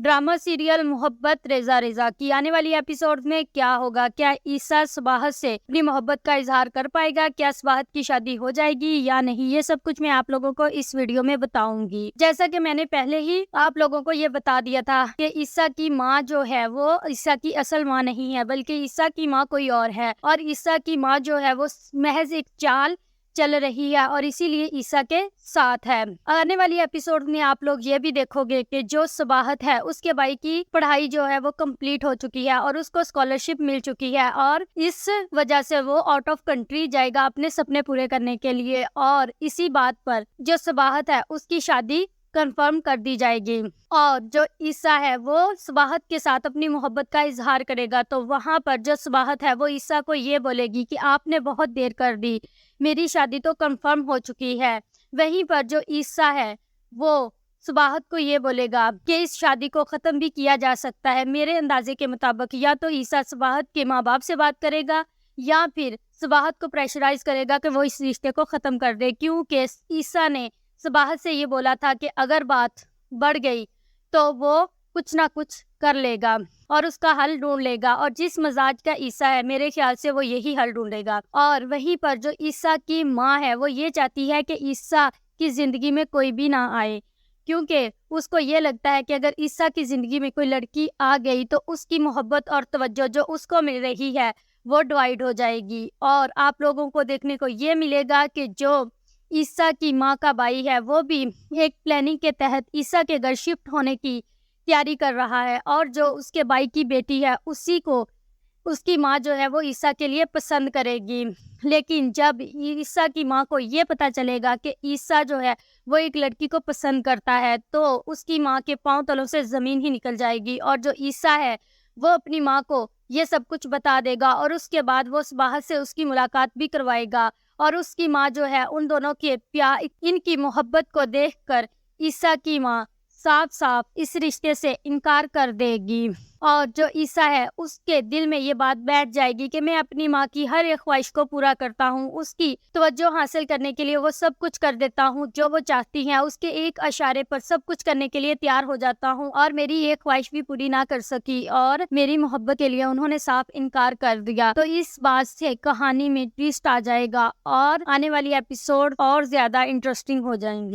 Drama serial मोहब्बत रेजा रेजा की आने वाली एपिसोड में क्या होगा? क्या ईसा सबाहत से अपनी मोहब्बत का इजहार कर पाएगा? क्या सबाहत की शादी हो जाएगी या नहीं? ये सब कुछ मैं आप लोगों को इस वीडियो में बताऊंगी। जैसा कि मैंने पहले ही आप लोगों को ये बता दिया था कि ईसा की माँ जो है वो ईसा की असल माँ नहीं है, बल्कि ईसा की माँ कोई और है, और ईसा की माँ जो है वो महज एक चाल चल रही है और इसीलिए ईसा के साथ है। आने वाली एपिसोड में आप लोग ये भी देखोगे कि जो सबाहत है उसके भाई की पढ़ाई जो है वो कंप्लीट हो चुकी है और उसको स्कॉलरशिप मिल चुकी है, और इस वजह से वो आउट ऑफ कंट्री जाएगा अपने सपने पूरे करने के लिए। और इसी बात पर जो सबाहत है उसकी शादी कंफर्म कर दी जाएगी, और जो ईसा है वो सबाहत के साथ अपनी मोहब्बत का इजहार करेगा। तो वहाँ पर जो सबाहत है वो ईसा को ये बोलेगी कि आपने बहुत देर कर दी, मेरी शादी तो कंफर्म हो चुकी है। वहीं पर जो ईसा है वो सबाहत को ये बोलेगा कि इस शादी को ख़त्म भी किया जा सकता है। मेरे अंदाजे के मुताबिक या तो ईसा सबाहत के माँ बाप से बात करेगा या फिर सबाहत को प्रेशराइज करेगा कि वो इस रिश्ते को ख़त्म कर दे, क्योंकि ईसा ने सबाहत से ये बोला था कि अगर बात बढ़ गई तो वो कुछ ना कुछ कर लेगा और उसका हल ढूंढ लेगा, और जिस मजाज का ईसा है मेरे ख्याल से वो यही हल ढूंढेगा। और वहीं पर जो ईसा की माँ है वो ये चाहती है कि ईसा की ज़िंदगी में कोई भी ना आए, क्योंकि उसको ये लगता है कि अगर ईसा की ज़िंदगी में कोई लड़की आ गई तो उसकी मोहब्बत और तवज्जो जो उसको मिल रही है वो डिवाइड हो जाएगी। और आप लोगों को देखने को ये मिलेगा कि जो ईसा की माँ का भाई है वो भी एक प्लानिंग के तहत ईसा के घर शिफ्ट होने की तैयारी कर रहा है, और जो उसके भाई की बेटी है उसी को उसकी माँ जो है वो ईसा के लिए पसंद करेगी। लेकिन जब ईसा की माँ को ये पता चलेगा कि ईसा जो है वो एक लड़की को पसंद करता है तो उसकी माँ के पांव तलों से ज़मीन ही निकल जाएगी, और जो ईसा है वो अपनी माँ को ये सब कुछ बता देगा, और उसके बाद वो सबाहत से उसकी मुलाकात भी करवाएगा। और उसकी माँ जो है उन दोनों के प्यार, इनकी मोहब्बत को देखकर ईसा की माँ साफ साफ इस रिश्ते से इनकार कर देगी, और जो ईसा है उसके दिल में ये बात बैठ जाएगी कि मैं अपनी माँ की हर एक ख्वाहिश को पूरा करता हूँ, उसकी तवज्जो हासिल करने के लिए वो सब कुछ कर देता हूँ जो वो चाहती है, उसके एक इशारे पर सब कुछ करने के लिए तैयार हो जाता हूँ, और मेरी एक ख्वाहिश भी पूरी ना कर सकी और मेरी मोहब्बत के लिए उन्होंने साफ इनकार कर दिया। तो इस बात से कहानी में ट्विस्ट आ जाएगा और आने वाली एपिसोड और ज्यादा इंटरेस्टिंग हो जाएंगी।